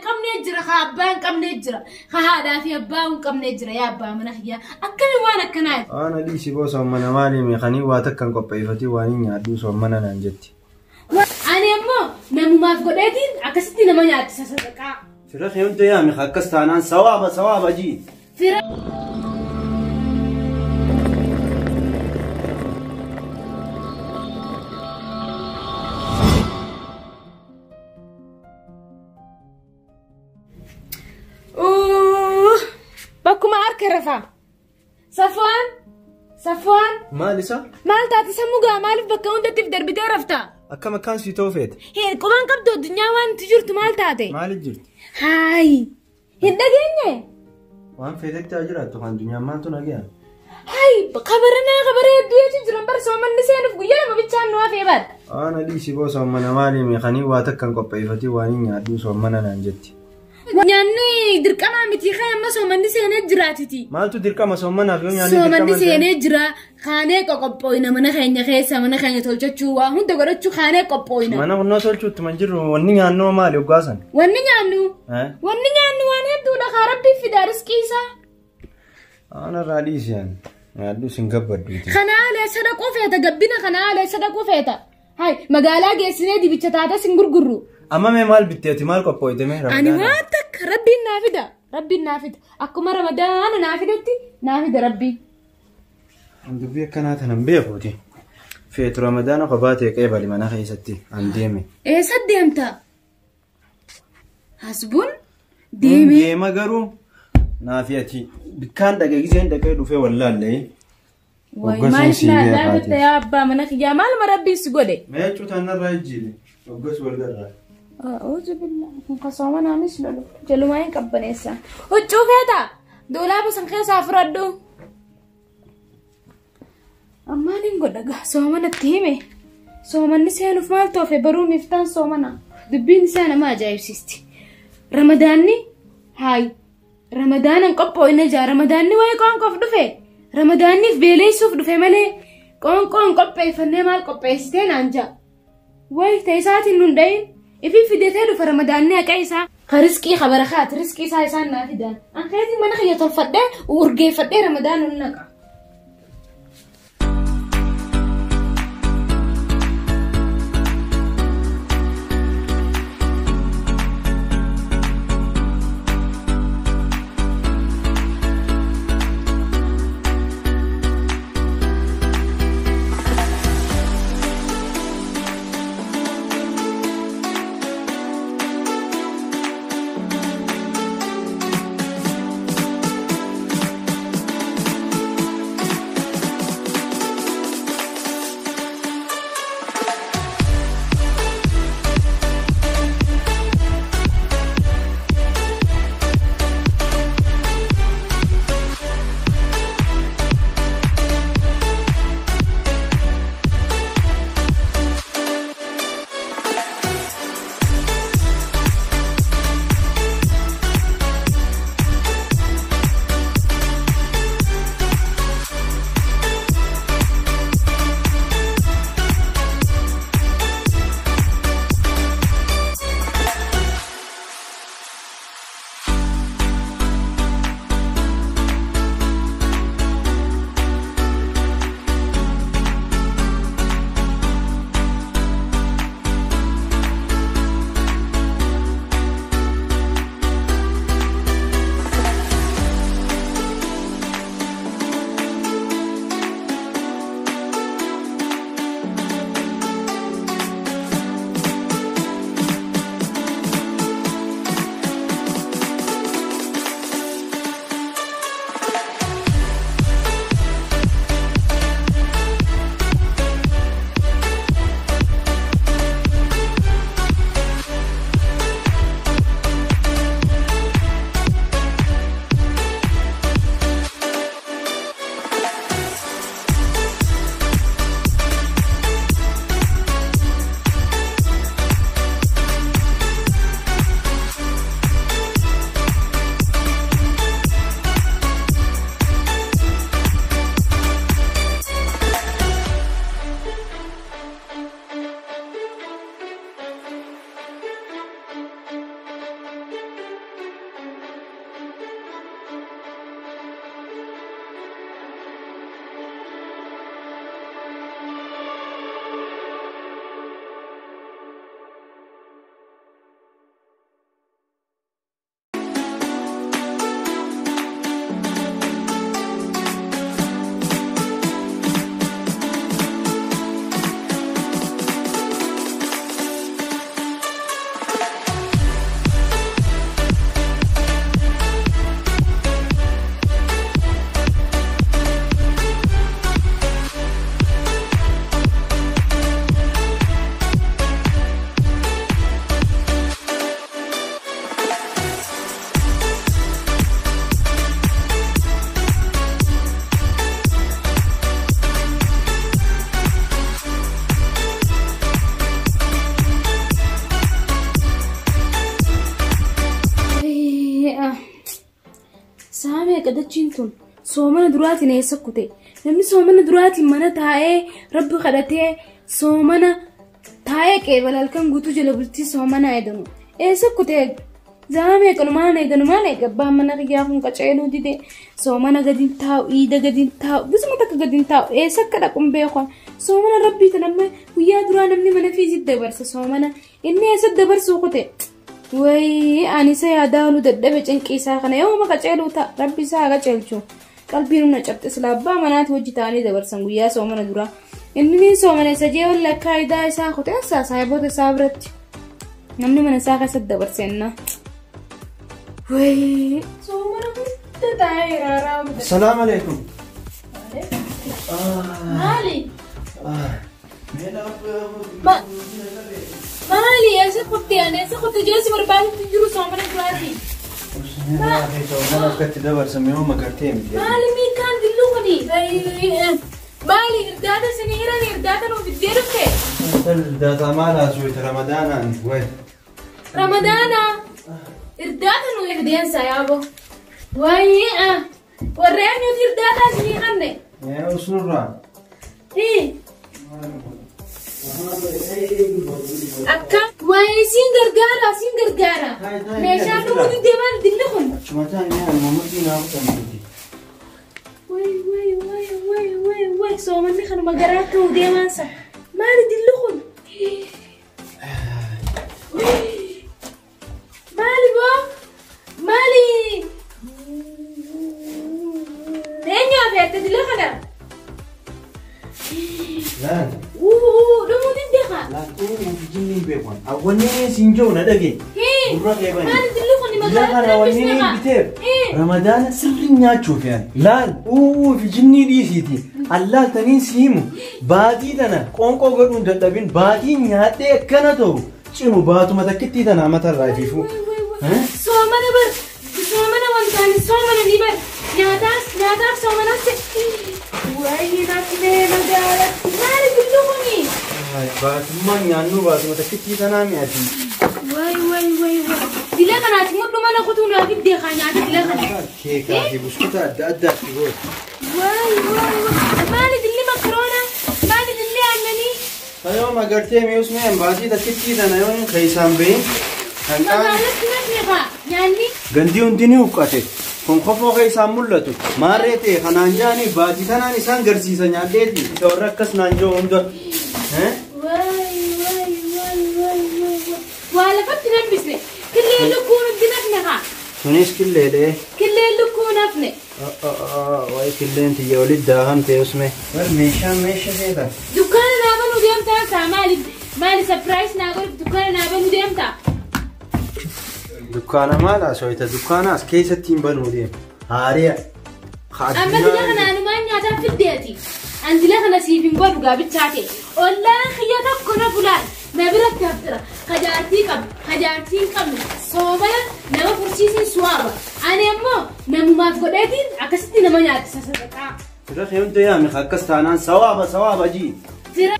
كم نجرا خابان كم نجرا خهذا في أبان كم نجرا يا أبا من أخيا أكل وانا كناي أنا لي شيء بس أمنا مالي مخاني واتكن كوبي فتي واني يادوس أمنا ننجتي أنا أمو نمو ما في قدير أكستي نما يعطي ساسدكا فرخ يوم تيا مخكست أنا سوابا جي فرخ بكم أركرفا صفوان ما لسه مال تاتي سموغا مال بكون تفدر بتعرفتا أكما كان في توفيت هي كمان قبضو الدنيا وان تجرت مال تاتي مال جرت هاي هندقيني وان فيدك تاجرات تخان دنيا ما تناجيا هاي خبر يدوي تجرم برسو من نسينا في قيلا ما بيتشان نوافي بعد أنا لي شيء بس أمنا مالي مخاني واتكن كوبي فتي واني يادوس أمنا ننجتي يعني دركما متي خيام ما سو من نسينا جراتتي مالتو دركا ما سومنا في يوم يعني سو من نسينا جرا خانه قبوينا من خينيا خيسا من خينيا تولچو وا هون دغرچو خانه قبوينا mana kunno solchu tumanjiru wanni nyaanno maali ugasan wanni nyaannu waan hedduu dha rabbi fida riskiisa ana raadisiyan yaaddu singabadduti khanaale sadaqo feeta gabbina khanaale sadaqo feeta hay magaala geesine dibicha taata singurgurru amma me maal bitteeti maal qophoyte me ani waatak rabbi naafida akkuma ramadaan naafidetti naafida rabbi dubbi akkanaata nan beekuti feetu ramadaana qobaatee qeebali mana keessatti an deeme eessa deemta hasbun deema garuu naafiyati bikkaan dhaqee giseen dhaqee dhufee wallaallee maaliif naadhaafetta yaa abbaa mana kiyyaa maaluma rabbiis godhe meechuu tanarraa ijjiile oggas walgarraa أعوذ بالله من قسوة نامس لولو جلومين كبنيسا وشوف هذا دولاب سنخي سافردو أما نقول لك سومنا التيمة سومنا نسيانو فمالتو في برو مفتان سومنا دبين نسيانا ما جايب سيستي رمضاني هاي رمضان انقبو إنجا رمضاني وي كون كوف دفع رمضاني في بيلي سوف دفع ملي كون قبو يفني مال قبو يستين أنجا وي تيساتي نندين إفي فيديتها في رمضان كيسا خرسكي خبرخات رزقي سايسان نافدان أن خيتي من خيط الفدة ورقي فدة رمضان ونقع saamee qadachiin tun soomana duraatiin eessa kute namni soomana duraatiin mana taa'ee rabbi kadhatee soomana taa'ee qeebala halkan guutuu jala bultii soomana eedamu eessa kute zaamee ganumaan eegabbaan mana kiyyaa kun qaceeluu dide soomana gadiin taa'u iida gadiin taa'u bisuma takka gadiin taa'u eessa akka dhaqun beekan soomana rabbii tanamma guyyaa duraa namni mana fiisit dabarsa soomana inni eessa dabarsuu kute way ani sa yaadaalu dadhabe cinqiisaa kana yooma qaceeluu ta'a rabbi isaa qaceelchu qalbiin humna cabxe silaabbaa manaati hojii ta'anii dabarsan guyyaa soomana duraa inni soomana isa jee walla kaayidaa isaa kute eessaa saayiboota isaa biratti namni mana isaa keessatti dabarseenna way soomana hunda taa'ee raaraa Assalamu alaikum. maali maali eessa kutte jeesi barbaadatti jiru soomana duraati Soomana akkatti dabarsan yoo magartee miti. maali miikaan dilluu kuni maali irdaata isinii hiran irdaata nuuf iddee dhufte Irdaata maal haasawite Ramadaanaan way. ramadaana irdaata nuuf ifdeensa yaabo wayii warreen nuti irdaata isinii qabne Usnurraa. akka wayii siin gargaara meeshaa dhumuuti deeman dilli kun Chumataan yaa Muhammadii naafu tamti. way soomanni kanuma garaa ta'uu deemaansa maali dilli kun maali boo maali eenyu afeette dilli kana Laan. dhumuuti deeqa Laakiin nuti jinni beekwan. Awwannee sinjoo na dhage. Gurra qeebani. maali dilli kun Yaa kana awwannee biteef. Ramadaana sirri nyaachuuf yaani. Laal. Fi jinni dhiisiiti. Allaaltanii siimu. Baatii tana qoonqoo godhuun dadhabin baatii nyaadhee akkana ta'u. Cimu baatuma takkittii tana matarraa ifiifu. soomana wantaani soomana ni bar nyaataaf soomanas wayii nafnee magaalatti maali dilli kuni Baatummaan nyaannu baatuma takkittii tanaa mi'aati. way dila kanaati mudhu mana kutuu naaf iddee kaa nyaata dila kana Keekaa fi buskuta adda addaatti gooti. maali dilli makaroona maali dilli aannanii Yoo magartee mi'uus mi'aan baatii takkittii tana yoo keessaan bahin. magaalatti nafne faa nyaanni Gandii hundi ni huqqate. Kun kofoo keessaan mul'atu. Maarree ta'e kanaan jaanii baatii tanaan isaan garsiisa nyaadheeti. Isa warra akkas naan jiru hunda. waa lafatti nambisne killee lukkuu nutti nafne haa Sunis killeedhee. killee lukkuu nafne Wayi killeen tiyya walitti daahamte usme. Meeshaa seeta. dukkaana naa banuu deemtaa saa maali sapiraayis naa godhu dukkaana naa banuu deemtaa Dukkaana maal haasawita? Dukkaana as keessatti hin banuu deema. Haariya. amma dila kanaanumaan nyaataa fiddeeti an dila kana siif hin godhu gaabichaa ta'e ollaan kiyya tokko na fulaan na biratti haftira kajaartiin qabnu soomana nama fursiisin suwaaba ani ammoo namumaaf godheetiin akkasitti nama nyaachisa sadaqaa Sirra heemte yaami akkas taanaan sawaaba jii.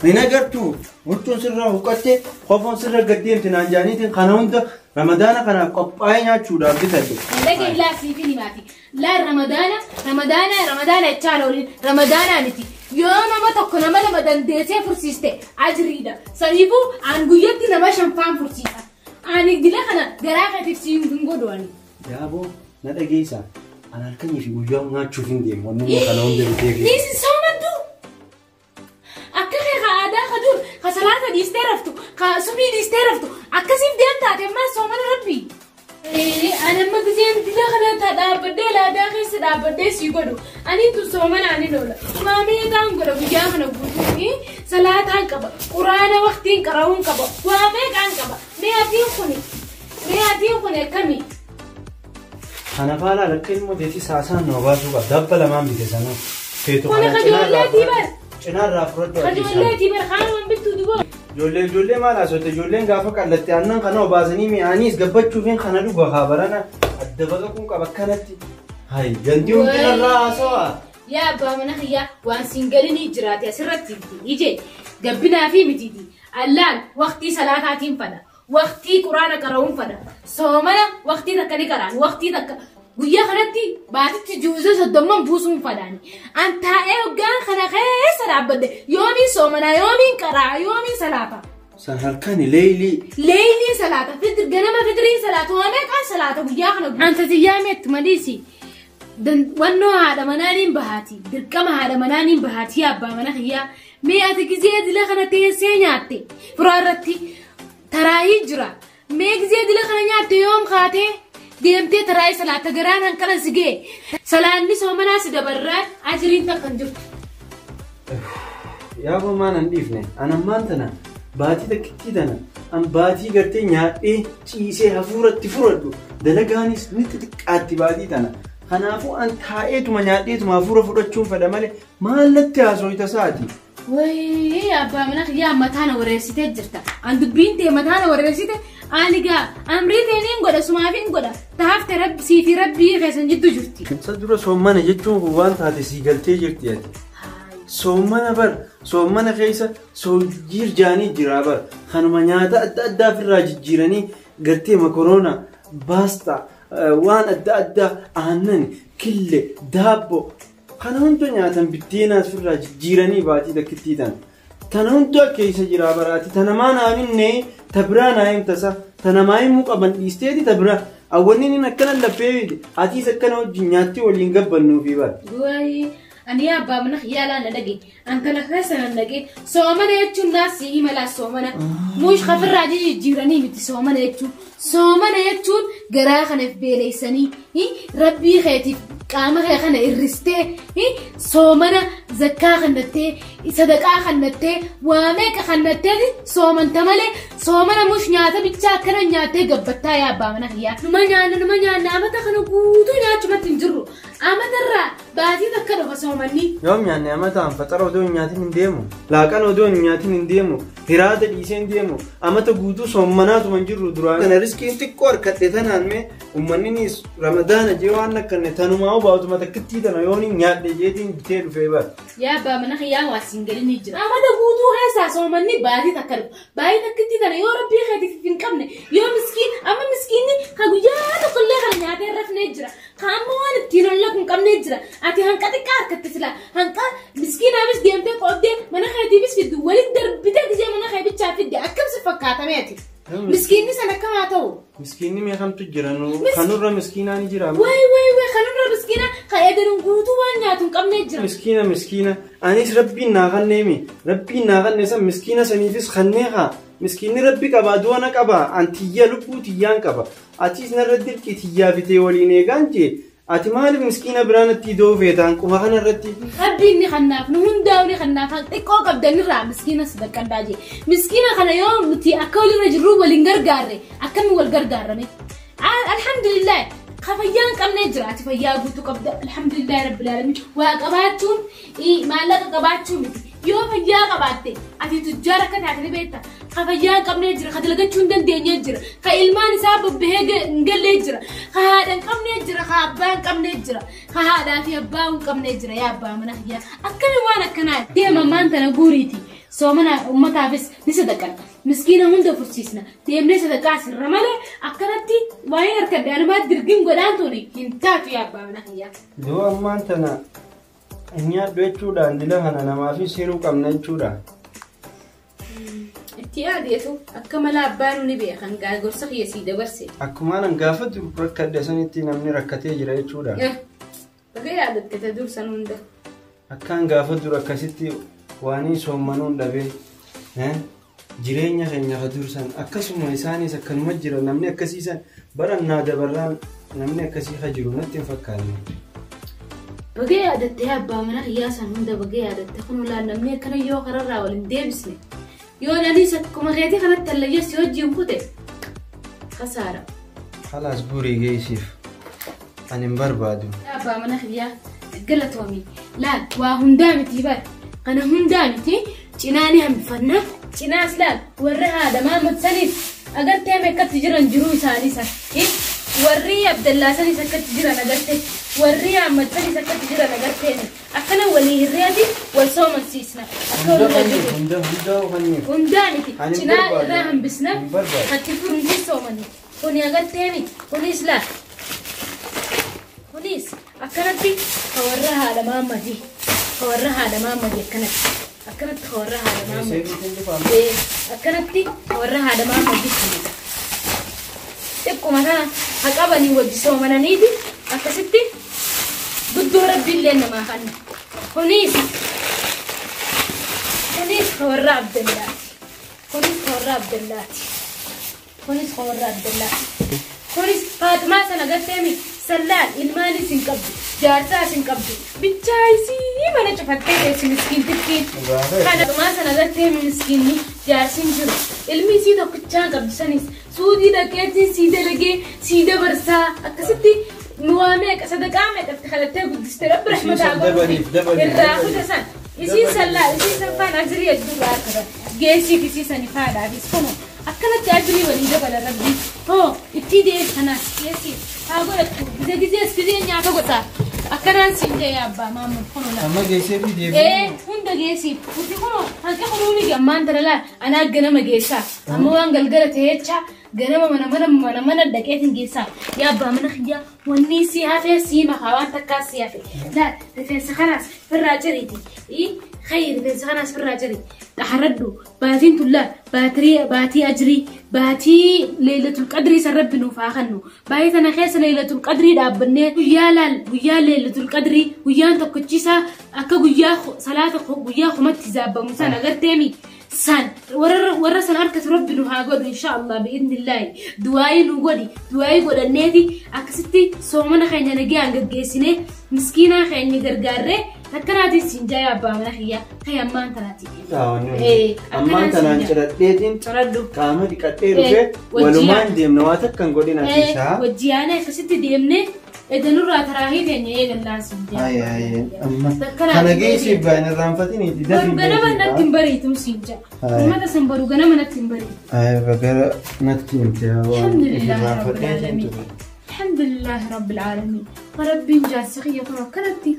Hin agartuu huccuun sirraa huqqattee kofoon sirra gaddeemti naan jaaniitiin kana hunda Ramadaana kanaaf qophaa'ee nyaachuudhaaf bitadhe. Lage ilaa siifin himaati. Laan Ramadaana jechaan ooliin Ramadaana miti. Yoo nama tokko nama lama dandeessee fursiiste ajiriidha. Saniifuu aan guyyatti nama shanfaan fursiisa. Ani dila kana garaa katifsiin hin godhuani. Yaaboo na dhageessaa. An halkanii fi guyyaa nyaachuuf hin deemu. Wanni kana hunda bitee fi. Niisi soomaddu. Akka kee ka aadaa ka dur ka salaata dhiistee raftu ka subii dhiistee raftu akkasiif deemtaate ammaa soomana rabbii. Ani amma giseen dila kana dhaabbadee laadaa keessa dhaabbadee sii godhu. Ani tun soomana ani loola. Maameeqaan godha guyyaa kana guutuu salaataan qaba. Quraana waqtiin qara'uun qaba. Waa meeqaan qaba. Meeqaatiin kun akkamii? Kana faala lakka ilmoo deetii saasaan nama baasuu qaba. Dabba lamaan bite sanuu. Feetu Kun kajoolleetii bar. Cinaarraa fudhadhu. Kajoolleetii bar kaan bittuu duboo. Ijoollee maal haasawte ijoolleen gaafa qallatte aannan kana obaasanii mi'aaniis gabbachuufiin kana dhuga haa barana adda baqaquun qaba akkanatti. Hayi gandii hundi irraa haasawaa. Yaa abbaa mana kiyyaa waan siingalii jiraate asirratti ije gabbinaa fi mitiiti. Allaan waqtii salaataatiin fada. Waqtii quraana qara'uun fada. Soomana waqtii takka ni qaraan. Waqtii takka guyyaa kanatti baatitti juuza soddomman buusuun fadhaani an taa'ee hoggaan kana keessa dhaabbadde yoomiin soomanaa yoomiin qaraa yoomiin salaata san halkani leeylii salaata fitir ganama fitiriin salaata waa meeqaan salaata guyyaa kana anta tiyyaameetti maliisi wannoo haadha manaaniin bahaati dirqama haadha manaaniin bahaati abbaa mana kiyyaa mee ati gizee dila kana teessee nyaatte furaa irratti taraayii jira mee gizee dila kana nyaatte yoom kaatee deemtee taraayii salaata garaan hanqala sigee salaanni soomanaa si dabarraan ajiriin takkan jirtu. Yaa bomaan an dhiifne anammaan tana baatii takkitti tana an baatii gartee nyaadhee ciisee hafuuratti furadhu dalagaanis ni xixiqqaatti baatii tana. Kanaafuu an taa'eetuma nyaadheetuma hafuura fudhachuun fedha malee maallatti haasooyta isaati. Wayii abbaa mana kiyyaa mataana wareessitee jirta. An dubbiin tee mataana wareessite ani gaa amrii teeniin godha sumaafiin godha taafte rabbi siifi rabbii keessan jiddu jirti. Isa dura soommana jechuun kun waan taate sii galtee jirti ati. Soommana bar soommana keessa soojjiir jaanii jira bar kanuma nyaata adda addaa ofirraa jijjiiranii gartee makoroona baastaa. Waan adda addaa aannan kille daabbo kana hunda nyaatan biddeenaas ofirraa jijjiiranii baatii takkittii tana hunda keessa jira baraati tana maan aaninne tabiraa naayim tasa tana maayimuu qaban dhiisteeti tabiraa awwanniin akkana laphee atiis akkana wajjin nyaatti waliin gabbannuufi bara. Ani abbaa mana yaalaan na dhage ankana keessa na dhage soomana jechuun naasii imala soomana muush kafirraa jijjiiranii miti soomana jechuun garaa kanaaf beeleessanii rabbii keetiif qaama kee kana irristee soomana zakkaa kannattee sadaqaa kannattee waa meeqa kannattee soomanta malee soomana muush nyaata bichaa akkana nyaattee gabbattaa yaa abbaa mana kiyyaa numa nyaanna amata kana guutuu nyaachumatti hin jirru amatarraa baatii takka dhufa soomanni. Yoom nyaanne amataan faxara odoo hin nyaatin hin deemu laaqana odoo hin nyaatin hin deemu hiraata dhiisee hin deemu amata guutuu soomanaatuma hin jirru duraan. Kana riskiin xiqqoo harkadhe tanaan mee uummanninis ramadaana jee waan akkanne tanumaa baatuma takkittii tana yoon hin nyaadhe jeetiin bitee dhufee bara. Yaa abbaa mana kiyyaa waasiin galini jira. Amata guutuu keessaa soomanni baatii takka dhufa baatii takkittii tana yoo rabbii keetiif hin qabne yoo miskiinni ka guyyaa tokkollee kana nyaatee rafnee jira. Kaammoo waan ittiin olla kun qabnee jira. Ati hanqa xiqqaa harkatti sila hanqa miskiinaafis deemtee qoodee mana keetiifis fiddu walitti darbitee gizee mana keetichaa fidde akkamsi fakkaatame ati. Miskiinni sana akkam haa ta'u. Miskiinni meeqamtu jira kanurra miskiinaa ni jira. Wayi kanurra miskiina kan eegaluun guutuu waan nyaatu hin qabnee jira. Miskiina anis rabbiin naa kanneemi rabbiin naa kanne san miskiina saniifis kannee haa. Miskiinni rabbi qaba duwana qaba antiyya lubbuu tiyyaan qaba atis narra dirqi tiyyaa fitee waliin eegaan jee ati maaliif miskiina biraanatti idoo feetaan quma kanarratti. Rabbiin ni kannaaf nu hundaa'u ni kannaaf xiqqoo qabdanirraa miskiina sadaqaddaa jee miskiina kana yoo nuti akka walirra jirru waliin gargaarre akkamiin wal gargaarrame alhamdulillah kafayyaan qabnee jira ati fayyaa guutuu qabda alhamdulillah rabbil alamin waa qabaachuun maallaqa qabaachuun miti. Yoo fayyaa qabaatte ati tujjaara akka taate ni beekta. Ka fayyaa hin qabnee jira, ka dalagachuu hin dandeenye jira, ka ilmaan isaa babbahee hin gallee jira, ka haadha hin qabnee jira, ka abbaa hin qabnee jira, ka haadhaa fi abbaa hin qabnee jira yaa abbaa mana kiyyaa. Akkami waan akkanaa deema maan tana guuriiti. Soomana uummataafis ni sadaqan. Miskiina hunda fursiisna. Deemnee sadaqaa sirra malee akkanatti waa'ee harka daa'immaa dirgin godhaan tuni hin taatu yaa abbaa mana kiyyaa. Yoo ammaan tana nyaadhu jechuudhaan dila kana namaafis hiruu qabna jechuudha. Itti yaadeetu akka mala abbaan ni beekan gorsa kiyyasii dabarse. Akkuma nan gaafa dur rakkadde sanitti namni rakkatee jira jechuudha. Bakka yaadatte dursan hunda. Akkaan gaafa dur akkasitti waanii soommanuun dhabee jireenya keenya ka dursan akkasuma isaanis akkanuma jira namni akkasiisan barannaa dabarraan namni akkasii ka jiru natti hin fakkaanne. Bakka yaadatte abbaa mana kiyyaa san hunda bakka yaadatte kun olaan namni akkana yoo kararraa waliin deebisne. Yoo nanis akkuma keetii kanatti hallayyees yoo wajjin kute kasaara. Halaas burii geessiif ani hin barbaadu. Abbaa mana kiyyaa galatoomii laal waa hundaa miti bara kana hundaa miti cinaanii hambifannaa cinaas laal warra haadhamaa matsaniif agartee meeqatti jiran jiruu isaanii san warri Abdallaa sanis akkatti jiran agarte warri Ahmad sanis akkatti jiran agarteen akkana walii hirreeti wal soomansiisna hundaa miti cinaa irraa hambisna hatti furuntii soomanii kuni agartee miti kunis laal وليس أكنتي خورها على ماما دي خورها على ماما دي أكنت خورها على ماما دي أكنتي خورها على ماما دي تبقوا مثلا هقابني وجسوا من نيدي أكستي بدو ربي اللي أنا ما خلنا وليس خورها عبد الله وليس خورها عبد الله وليس خورها عبد الله وليس فاطمة سنقدمي سلال الماني سنقبض جارتا سنقبض بتشايسي ما نشوفتك مسكين تبكين كان ما سنقدمي مسكيني جارسين جرو علمي سيدا كتشان قبض سنيس سودي دكتي سيدا لقي سيدا برسا أكستي موامك صدقامك افتخلتها قدسترب رحمة الله الراخد سن يسي سلال يسي سنفان أجري الدول آخر جيسي كسي سنفاد عبيس كنو أكنت أجري وليدة بلا ربي هو ابتدي خناس يسي هاقول إذا جزي أسكرين يعطوا قطع أكنان سينجا يا أبا ماما كنو لا أما جيسي بدي هندا جيسي وتي كنو هنكي خلوني جمان ترى لا أنا أجنم جيسا أما وان قلقلة هيتشا جنم من الدكاتين جيسا يا أبا من خيا ونيسي هافي سيما خوان تكاسي هافي لا في خلاص في الراجريتي إيه خير في خلاص في الراجري تحردوا باتين تلا باتي أجري باتي ليلة القدر سرب نوفاخنو بايت أنا خيس ليلة القدر دابني ويا ليلة القدر ويا أنت كتشيسا أكا ويا صلاة ويا خمت زابا مسانا غير تامي سان ورا سان أركز ربنا هاقود إن شاء الله بإذن الله دعائي نقولي دعائي قول النادي أكستي صومنا خينا نجي عند جيسنا مسكينة خينا جرجارة هكذا سنجا يا أبا من أخيا خي أمان تناتي أمان تنانشرت ليدين تردو كامل كتير في ولمان ديم نواتك كان قولنا تيسا وجيانا كستي ديمني إذا نور تراهي تاني إيه الله سنجا أي أما أنا جيسي بين الرانفتين يدي برجنا ما نتمبري تم سنجا ما تسمى برجنا ما نتمبري أي بقى نتكلم الحمد لله رب العالمين الحمد لله رب العالمين وربي نجاز سخية كنا كرتي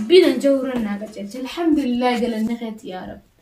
بينا نجورنا قتل الحمد لله قال النخيت يا رب